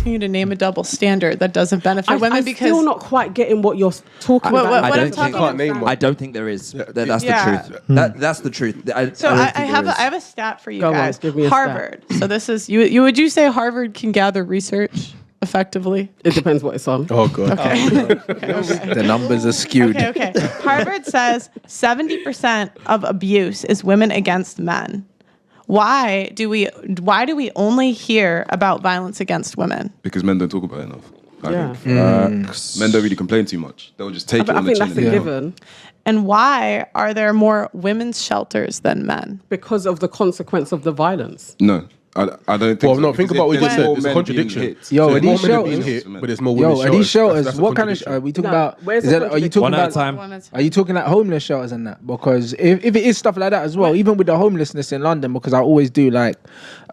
asking you to name a double standard that doesn't benefit women because I'm still not quite getting what you're talking about. I don't think there is. That's the truth. That's the truth. I have a stat for you guys. Give me a Harvard. So this is you. Would you say Harvard can gather research effectively? It depends what it's on. Oh god. Okay. The numbers are skewed. Okay. Harvard says 70% of abuse is women against men. Why do we only hear about violence against women? Because men don't talk about it enough. Yeah. Men don't really complain too much. They'll just take it on the chin. I think that's a given. And why are there more women's shelters than men? Because of the consequence of the violence. No. I don't think Well, so, no, think about what you just said. It's a contradiction. Yo, are these shelters? But there's more women's shelters. Are these shelters? What kind of? Are we talking about? Are you talking one about? at a time? Are you talking like homeless shelters and that? Because if it is stuff like that as well, even with the homelessness in London, because I always do like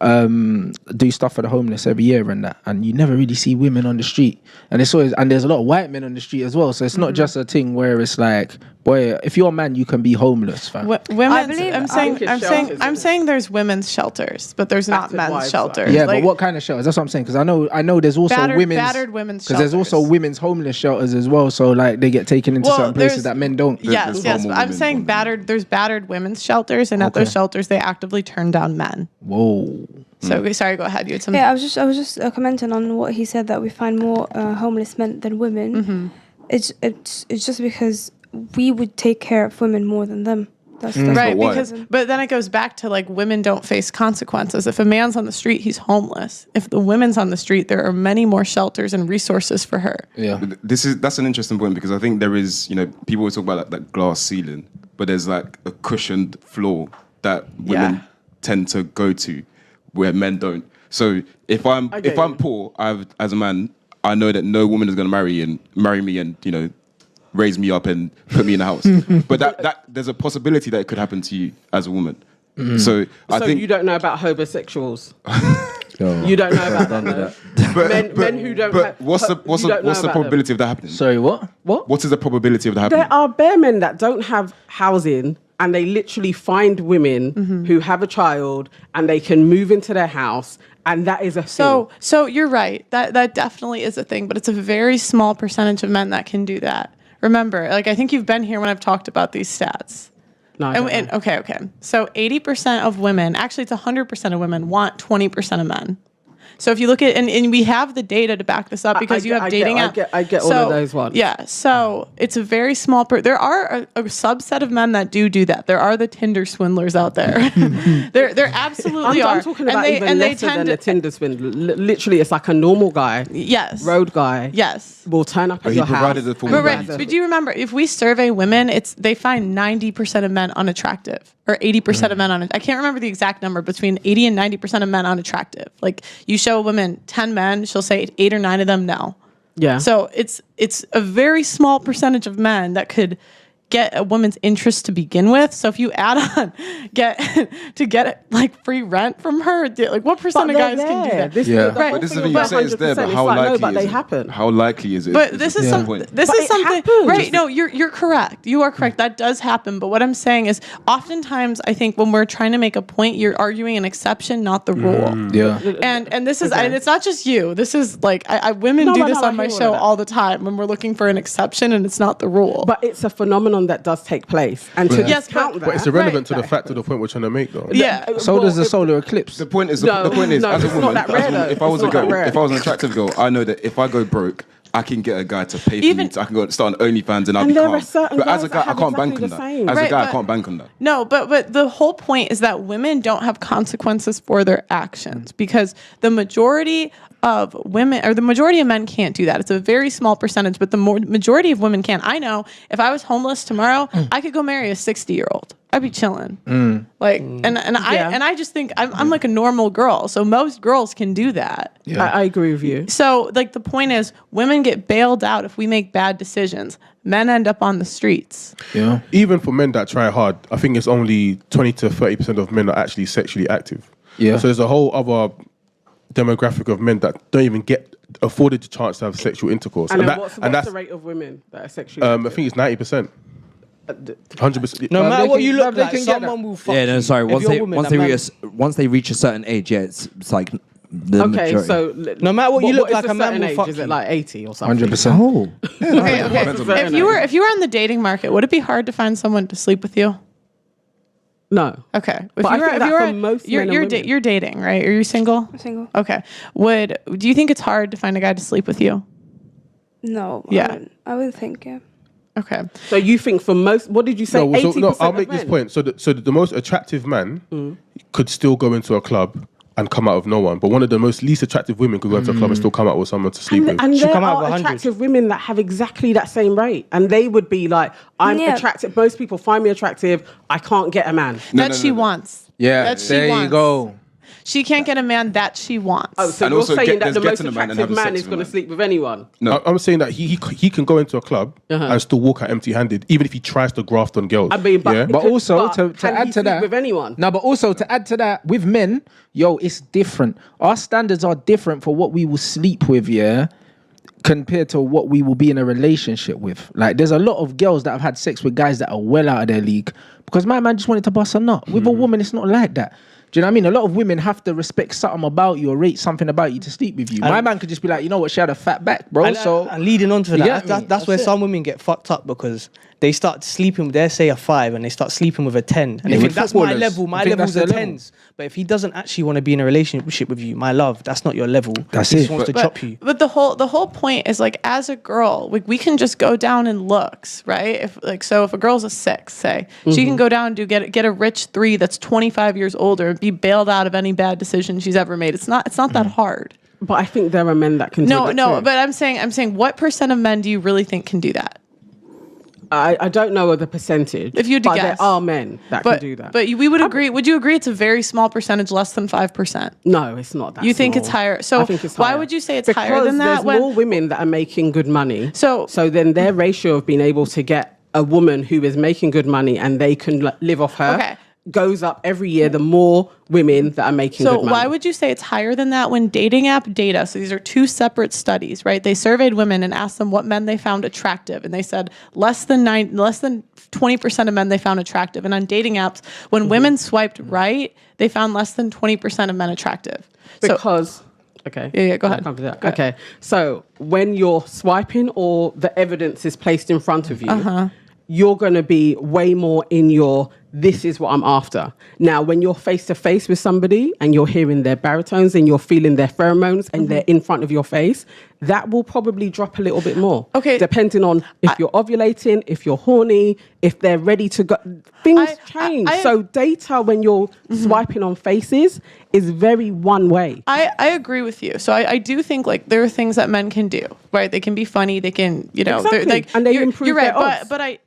do stuff for the homeless every year and that, and you never really see women on the street, and it's always there's a lot of white men on the street as well. So it's not just a thing where it's like, boy, if you're a man, you can be homeless. Fam. I'm saying there's women's shelters, but there's not men's shelters. Yeah, but what kind of shelters? That's what I'm saying. Because I know there's also battered women's because there's also women's homeless shelters as well. So like they get taken into certain places that men don't. Yes. I'm saying there's battered women's shelters, and at those shelters they actively turn down men. Whoa. So sorry, go ahead. You had something. Yeah, I was just commenting on what he said that we find more homeless men than women. Mm-hmm. It's just because we would take care of women more than them. That's right, but then it goes back to like women don't face consequences. If a man's on the street, he's homeless. If the woman's on the street, there are many more shelters and resources for her. Yeah, that's an interesting point because I think there is, people always talk about like that glass ceiling, but there's like a cushioned floor that women tend to go to where men don't. So if I'm poor, as a man, I know that no woman is going to marry me and raise me up and put me in a house. But that there's a possibility that it could happen to you as a woman. Mm. So I think you don't know about homosexuals. You don't know about that. Men who don't. But what's the probability of that happening? Sorry, what? What is the probability of that happening? There are bare men that don't have housing, and they literally find women who have a child, and they can move into their house. And that is a thing. So you're right. That definitely is a thing, but it's a very small percentage of men that can do that. Remember, like I think you've been here when I've talked about these stats. No, okay. So 80% of women, actually it's 100% of women want 20% of men. So if you look at, and we have the data to back this up because you have dating apps. I get all of those ones. Yeah. So it's a very small, there are a subset of men that do that. There are the Tinder swindlers out there. there absolutely are. I'm talking about even lesser than the Tinder swindler. Literally, it's like a normal guy. Yes. Road guy. Yes. Will turn up at your house. But do you remember, if we survey women, they find 90% of men unattractive. Or 80% of men I can't remember the exact number, between 80 and 90% of men unattractive. Like you show a woman 10 men, she'll say 8 or 9 of them no. Yeah. So it's a very small percentage of men that could get a woman's interest to begin with. So if you add on get like free rent from her, like what percent of guys can do that? But this is the thing you say is there, but how likely is it? How likely is it? But this is something right? No, you're correct. You are correct. That does happen. But what I'm saying is, oftentimes I think when we're trying to make a point, you're arguing an exception, not the rule. Yeah. And this is and it's not just you. This is like women do this on my show all the time when we're looking for an exception, and it's not the rule. But it's a phenomenon that does take place, and to discount that, but it's irrelevant to the fact of the point we're trying to make, though. Yeah. So does the solar eclipse. The point is, as a woman, if I was a girl, if I was an attractive girl, I know that if I go broke, I can get a guy to pay for me. I can go start on OnlyFans and I'll be calm. But as a guy, I can't bank on that. As a guy, I can't bank on that. No, but the whole point is that women don't have consequences for their actions because the majority of women, or the majority of men can't do that. It's a very small percentage, but the majority of women can. I know if I was homeless tomorrow, I could go marry a 60-year-old. I'd be chilling. And I just think I'm like a normal girl. So most girls can do that. Yeah. I agree with you. So like the point is, women get bailed out if we make bad decisions. Men end up on the streets. Yeah. Even for men that try hard, I think it's only 20 to 30% of men are actually sexually active. Yeah. So there's a whole other demographic of men that don't even get afforded the chance to have sexual intercourse. And what's the rate of women that are sexually active? I think it's 90%. 100%. No matter what you look like, someone will fuck you. Yeah, no, sorry. Once they reach a certain age, it's like the Okay, majority. so No matter what you look is like, the a man certain will age? fuck Is it you. like 80 or something? 100%. Oh, Okay, okay. Depends on the If you were on the dating market, would it be hard to find someone to sleep with you? No. Okay. If But I think that for most you're men and women. you're dating, right? Are you single? I'm single. Okay. Do you think it's hard to find a guy to sleep with you? No. Yeah. I would think, yeah. Okay. So you think for most, what did you say? 80% I'll of make this men? point. So the most attractive man could still go into a club and come out of no one, but one of the most least attractive women could go into a club and still come out with someone to sleep with. And She'll there come out are with 100. attractive women that have exactly that same rate. And they would be like, I'm Yeah. attractive. Most people find me attractive. I can't get a man. That she wants. Yeah, That she there you wants. go. She can't get a man that she wants. Oh, so And you're also saying that there's the most getting a man and attractive having man sex is with a going to man. sleep with anyone? No. I'm saying that he can go into a club and still walk out empty-handed, even if he tries to graft on girls. I mean, but, yeah? But also to can add he to sleep that, with anyone? No, but also to add to that, with men, it's different. Our standards are different for what we will sleep with, compared to what we will be in a relationship with. Like, there's a lot of girls that have had sex with guys that are well out of their league because my man just wanted to bust a nut. With a woman, it's not like that. Do you know what I mean? A lot of women have to respect something about you or rate something about you to sleep with you. My man could just be like, you know what, she had a fat back, bro. And leading on to You that, get me? that's where some women get fucked up because they start sleeping with, they say a 5 and they start sleeping with a 10. And they with think that's my footballers. level, You my think level's that's a their level? 10s. But if he doesn't actually want to be in a relationship with you, my love, that's not your level. That's he it. just wants to chop you. But the whole point is like, as a girl, we can just go down in looks, right? If a girl's a 6, say, she can go down and get a rich 3 that's 25 years older and be bailed out of any bad decision she's ever made. It's not that hard. But I think there are men that can do that No, too. but I'm saying what percent of men do you really think can do that? I don't know the percentage. If you had to but guess. there are men that can do that. But we would agree. Would you agree it's a very small percentage, less than 5%? No, it's not that. You think small. it's higher? So I think it's why higher. would you say it's because higher than that? There's more women that are making good money. So then their ratio of being able to get a woman who is making good money and they can live off her goes up every year. The more women that are making good money. So why would you say it's higher than that when dating app data? So these are 2 separate studies, right? They surveyed women and asked them what men they found attractive, and they said less than 20% of men they found attractive. And on dating apps, when women swiped right, they found less than 20% of men attractive. Because okay. Yeah, go ahead. I'll come to that. Go ahead. Okay. So when you're swiping or the evidence is placed in front of you, you're going to be way more in your, this is what I'm after. Now, when you're face to face with somebody and you're hearing their baritones and you're feeling their pheromones and they're in front of your face, that will probably drop a little bit more. Okay. Depending on if you're ovulating, if you're horny, if they're ready to go. Things change. So data when you're swiping on faces is very one way. I agree with you. So I do think like there are things that men can do, right? They can be funny. They can, Exactly. like, And they you're improve right, their odds. but